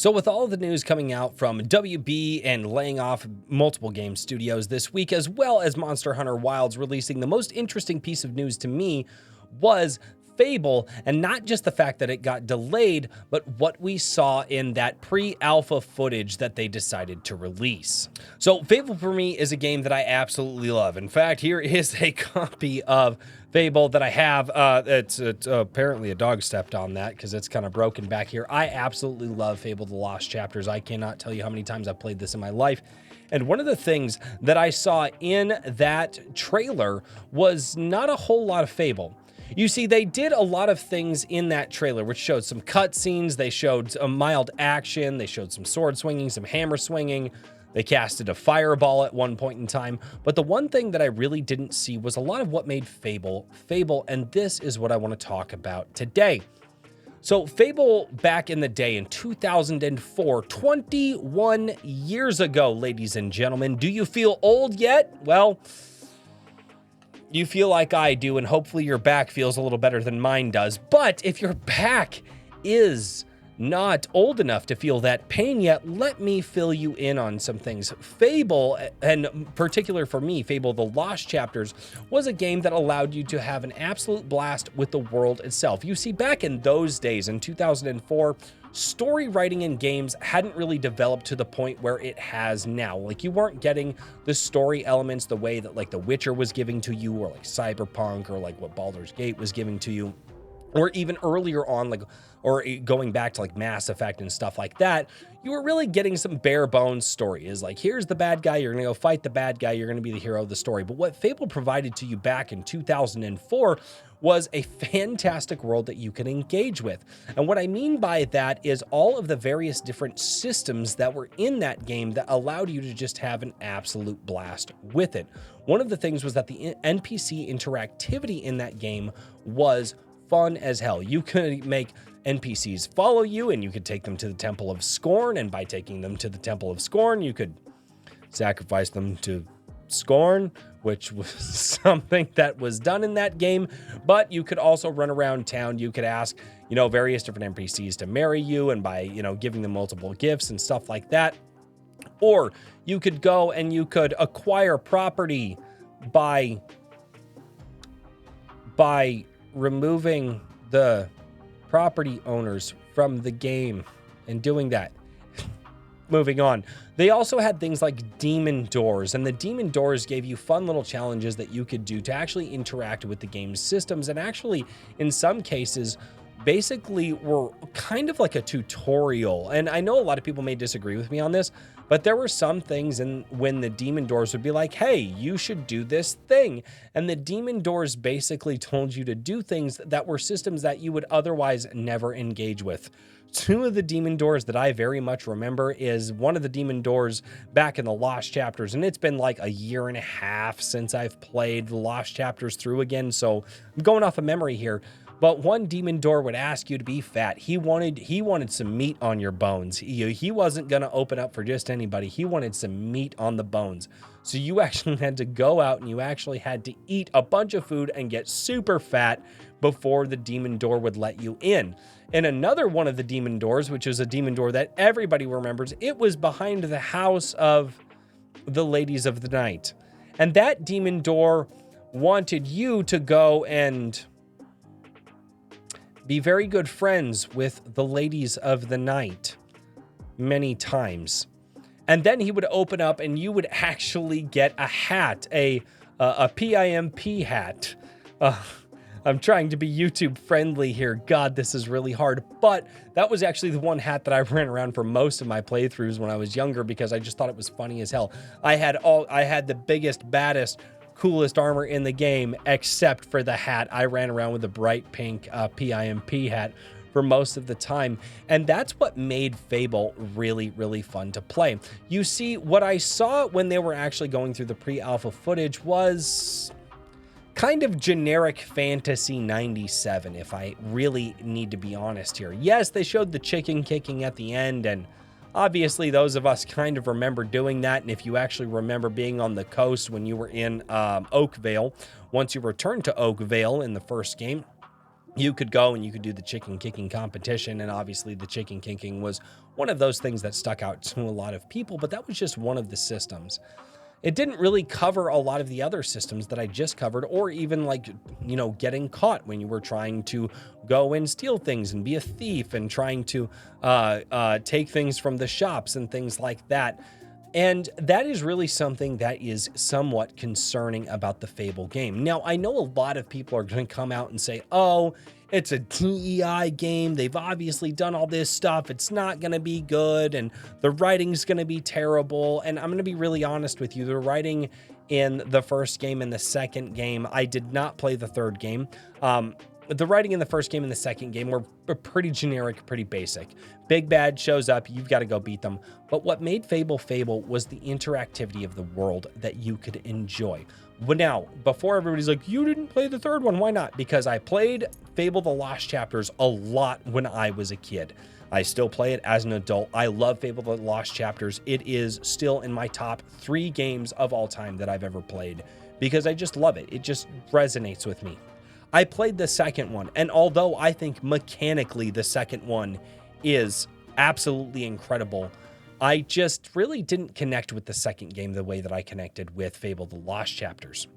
So with all the news coming out from WB and laying off multiple game studios this week, as well as Monster Hunter Wilds releasing, the most interesting piece of news to me was Fable, and not just the fact that it got delayed, but what we saw in that pre-alpha footage that they decided to release. So Fable for me is a game that I absolutely love. In fact, here is a copy of Fable that I have. It's apparently a dog stepped on that because it's kind of broken back here. I absolutely love Fable The Lost Chapters. I cannot tell you how many times I've played this in my life. And one of the things that I saw in that trailer was not a whole lot of Fable. You see, they did a lot of things in that trailer, which showed some cutscenes, they showed a mild action, they showed some sword swinging, some hammer swinging, they casted a fireball at one point in time. But the one thing that I really didn't see was a lot of what made Fable, and this is what I want to talk about today. So Fable back in the day in 2004, 21 years ago, ladies and gentlemen, do you feel old yet? Well, you feel like I do, and hopefully your back feels a little better than mine does. But if your back is not old enough to feel that pain yet, let me fill you in on some things. Fable, and particular for me, Fable The Lost Chapters, was a game that allowed you to have an absolute blast with the world itself. You see, back in those days, in 2004, story writing in games hadn't really developed to the point where it has now. Like, you weren't getting the story elements the way that like The Witcher was giving to you, or like Cyberpunk, or like what Baldur's Gate was giving to you, or even earlier on, like, or going back to like Mass Effect and stuff like that. You were really getting some bare bones story. Is like, here's the bad guy, you're gonna go fight the bad guy, you're gonna be the hero of the story. But what Fable provided to you back in 2004 was a fantastic world that you can engage with. And what I mean by that is all of the various different systems that were in that game that allowed you to just have an absolute blast with it. One of the things was that the NPC interactivity in that game was fun as hell. You could make NPCs follow you, and you could take them to the Temple of Scorn, and by taking them to the Temple of Scorn, you could sacrifice them to Scorn, which was something that was done in that game. But you could also run around town. You could ask, various different NPCs to marry you, and by, giving them multiple gifts and stuff like that. Or you could go and you could acquire property by removing the property owners from the game and doing that. Moving on. They also had things like demon doors, and the demon doors gave you fun little challenges that you could do to actually interact with the game's systems, and actually, in some cases, basically were kind of like a tutorial. And I know a lot of people may disagree with me on this, but there were some things when the demon doors would be like, hey, you should do this thing. And the demon doors basically told you to do things that were systems that you would otherwise never engage with. Two of the demon doors that I very much remember is one of the demon doors back in the Lost Chapters, and it's been like a year and a half since I've played the Lost Chapters through again, so I'm going off of memory here. But one demon door would ask you to be fat. He wanted some meat on your bones. He wasn't going to open up for just anybody. He wanted some meat on the bones. So you actually had to go out and you actually had to eat a bunch of food and get super fat before the demon door would let you in. And another one of the demon doors, which is a demon door that everybody remembers, it was behind the house of the Ladies of the Night. And that demon door wanted you to go and be very good friends with the Ladies of the Night many times. And then he would open up and you would actually get a hat, a PIMP hat. I'm trying to be YouTube friendly here. God, this is really hard. But that was actually the one hat that I ran around for most of my playthroughs when I was younger, because I just thought it was funny as hell. I had the biggest, baddest, coolest armor in the game, except for the hat. I ran around with a bright pink PIMP hat for most of the time. And that's what made Fable really, really fun to play. You see, what I saw when they were actually going through the pre-alpha footage was kind of generic fantasy 97, if I really need to be honest here. Yes, they showed the chicken kicking at the end, and obviously those of us kind of remember doing that. And if you actually remember being on the coast when you were in Oakvale, once you returned to Oakvale in the first game, you could go and you could do the chicken kicking competition. And obviously the chicken kicking was one of those things that stuck out to a lot of people, but that was just one of the systems. It didn't really cover a lot of the other systems that I just covered, or even like, getting caught when you were trying to go and steal things and be a thief and trying to take things from the shops and things like that. And that is really something that is somewhat concerning about the Fable game. Now, I know a lot of people are going to come out and say, oh, it's a DEI game. They've obviously done all this stuff. It's not going to be good. And the writing's going to be terrible. And I'm going to be really honest with you. The writing in the first game and the second game, I did not play the third game. The writing in the first game and the second game were pretty generic, pretty basic. Big bad shows up, you've got to go beat them. But what made Fable Fable was the interactivity of the world that you could enjoy. But now, before everybody's like, you didn't play the third one, why not? Because I played Fable The Lost Chapters a lot when I was a kid. I still play it as an adult. I love Fable The Lost Chapters. It is still in my top 3 games of all time that I've ever played because I just love it. It just resonates with me. I played the second one, and although I think mechanically the second one is absolutely incredible, I just really didn't connect with the second game the way that I connected with Fable The Lost Chapters.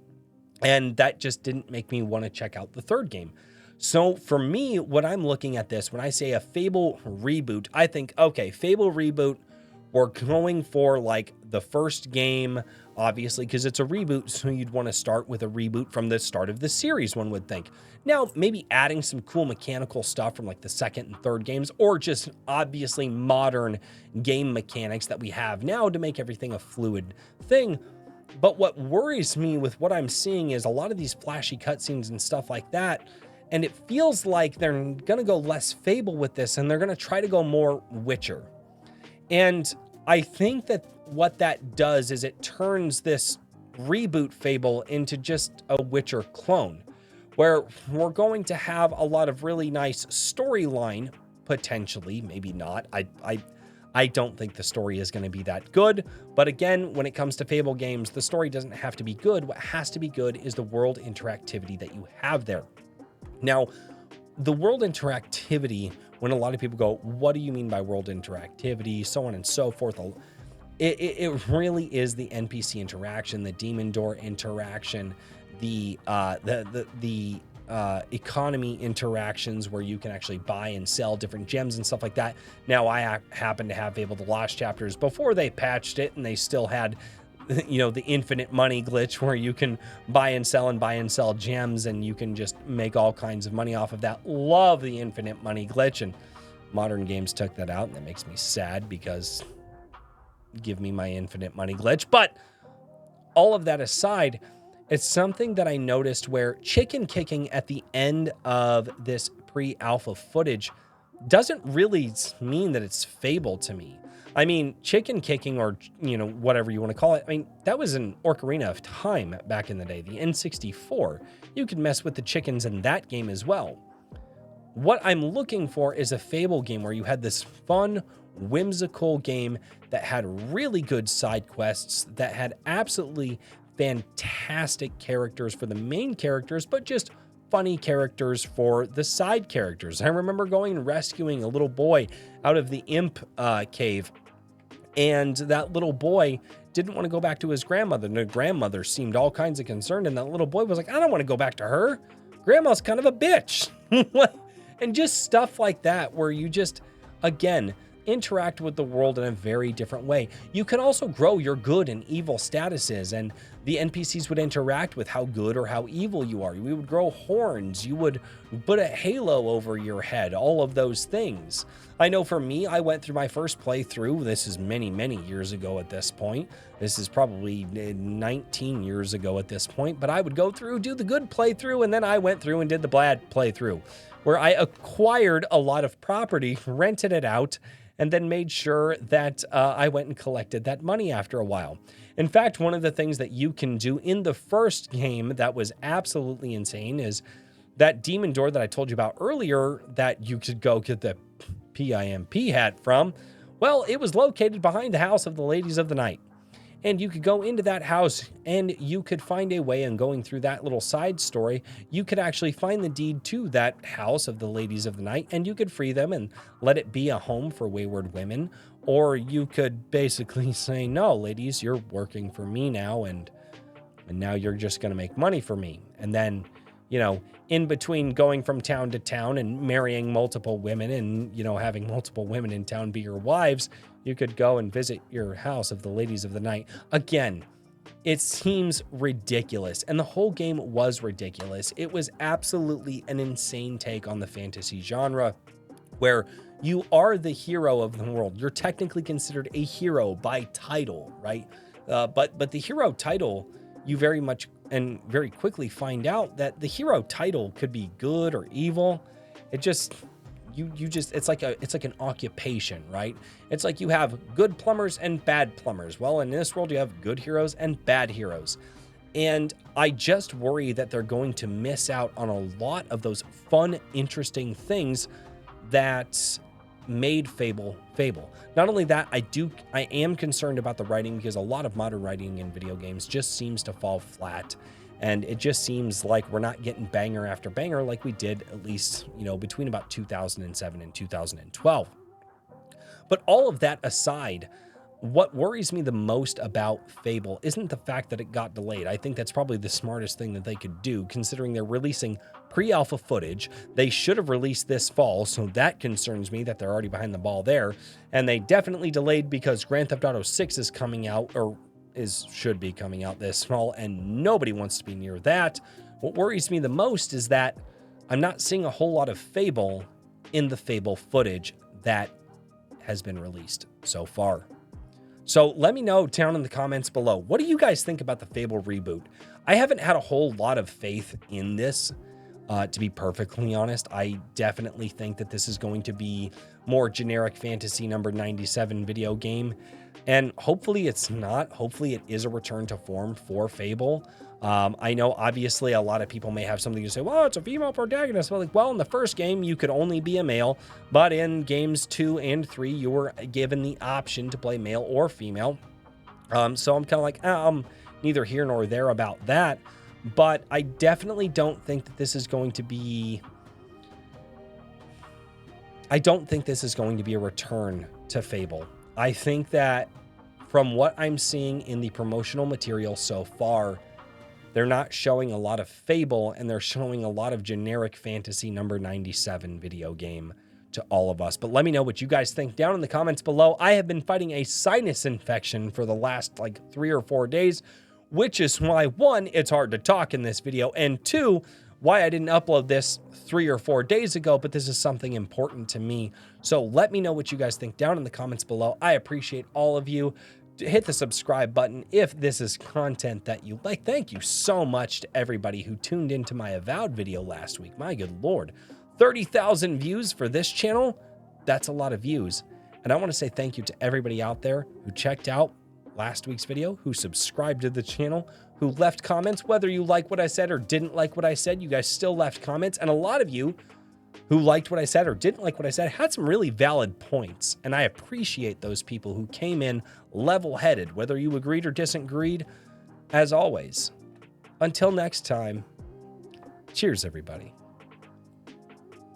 And that just didn't make me want to check out the third game. So for me, when I'm looking at this, when I say a Fable reboot, I think, okay, Fable reboot, we're going for like the first game, obviously, because it's a reboot. So you'd want to start with a reboot from the start of the series, one would think. Now, maybe adding some cool mechanical stuff from like the second and third games, or just obviously modern game mechanics that we have now to make everything a fluid thing. But what worries me with what I'm seeing is a lot of these flashy cutscenes and stuff like that. And it feels like they're going to go less Fable with this, and they're going to try to go more Witcher. And I think that what that does is it turns this reboot Fable into just a Witcher clone, where we're going to have a lot of really nice storyline, potentially, maybe not. I don't think the story is going to be that good. But again, when it comes to Fable games, the story doesn't have to be good. What has to be good is the world interactivity that you have there. Now, the world interactivity, when a lot of people go, what do you mean by world interactivity, so on and so forth, it really is the NPC interaction, the demon door interaction, the economy interactions where you can actually buy and sell different gems and stuff like that. Now, I happen to have Fable The Lost Chapters before they patched it, and they still had the infinite money glitch where you can buy and sell gems, and you can just make all kinds of money off of that. Love the infinite money glitch, and modern games took that out, and that makes me sad because give me my infinite money glitch. But all of that aside, it's something that I noticed where chicken kicking at the end of this pre-alpha footage doesn't really mean that it's Fable to me. I mean, chicken kicking, or, whatever you want to call it, I mean, that was an Ocarina of Time back in the day, the N64. You could mess with the chickens in that game as well. What I'm looking for is a Fable game where you had this fun, whimsical game that had really good side quests, that had absolutely fantastic characters for the main characters, but just funny characters for the side characters. I remember going and rescuing a little boy out of the imp cave, and that little boy didn't want to go back to his grandmother. And the grandmother seemed all kinds of concerned, and that little boy was like, I don't want to go back to her. Grandma's kind of a bitch. And just stuff like that, where you just, again, interact with the world in a very different way. You can also grow your good and evil statuses, and the NPCs would interact with how good or how evil you are. You would grow horns, you would put a halo over your head, all of those things. I know for me, I went through my first playthrough. This is many, many years ago at this point. This is probably 19 years ago at this point, but I would go through, do the good playthrough, and then I went through and did the bad playthrough, where I acquired a lot of property, rented it out, and then made sure that I went and collected that money after a while. In fact, one of the things that you can do in the first game that was absolutely insane is that demon door that I told you about earlier that you could go get the PIMP hat from. Well, it was located behind the house of the Ladies of the Night. and you could go into that house and you could find a way, and going through that little side story, you could actually find the deed to that house of the ladies of the night, and you could free them and let it be a home for wayward women. Or you could basically say, no, ladies, you're working for me now, and now you're just going to make money for me. And then, you know, in between going from town to town and marrying multiple women and, you know, having multiple women in town be your wives, you could go and visit your house of the ladies of the night. Again, it seems ridiculous, and the whole game was ridiculous. It was absolutely an insane take on the fantasy genre, where you are the hero of the world. You're technically considered a hero by title, right? But the hero title, you very much and very quickly find out that the hero title could be good or evil. It just, it's like an occupation, right? It's like you have good plumbers and bad plumbers. Well, in this world, you have good heroes and bad heroes. And I just worry that they're going to miss out on a lot of those fun, interesting things that made Fable. Not only that, I am concerned about the writing, because a lot of modern writing in video games just seems to fall flat, and it just seems like we're not getting banger after banger like we did, at least, you know, between about 2007 and 2012. But all of that aside, what worries me the most about Fable isn't the fact that it got delayed. I think that's probably the smartest thing that they could do, considering they're releasing pre-alpha footage. They should have released this fall, so that concerns me that they're already behind the ball there. And they definitely delayed because Grand Theft Auto 6 is coming out, or should be coming out this fall, and nobody wants to be near that. What worries me the most is that I'm not seeing a whole lot of Fable in the Fable footage that has been released so far. So let me know down in the comments below, what do you guys think about the Fable reboot? I haven't had a whole lot of faith in this, to be perfectly honest. I definitely think that this is going to be more generic fantasy number 97 video game. And hopefully it's not. Hopefully it is a return to form for Fable. I know obviously a lot of people may have something to say, well, it's a female protagonist. But like, well, in the first game, you could only be a male, but in games 2 and 3, you were given the option to play male or female. So I'm kind of like, neither here nor there about that. But I definitely don't think that this is going to be, I don't think this is going to be a return to Fable. I think that from what I'm seeing in the promotional material so far, they're not showing a lot of Fable, and they're showing a lot of generic fantasy number 97 video game to all of us. But let me know what you guys think down in the comments below. I have been fighting a sinus infection for the last like 3 or 4 days, which is why, 1, it's hard to talk in this video, and 2, why I didn't upload this 3 or 4 days ago, but this is something important to me. So let me know what you guys think down in the comments below. I appreciate all of you. Hit the subscribe button if this is content that you like. Thank you so much to everybody who tuned into my Avowed video last week. My good Lord, 30,000 views for this channel. That's a lot of views. And I want to say thank you to everybody out there who checked out last week's video, who subscribed to the channel, who left comments. Whether you like what I said or didn't like what I said, you guys still left comments. And a lot of you who liked what I said or didn't like what I said had some really valid points. And I appreciate those people who came in level-headed, whether you agreed or disagreed. As always, until next time, cheers, everybody.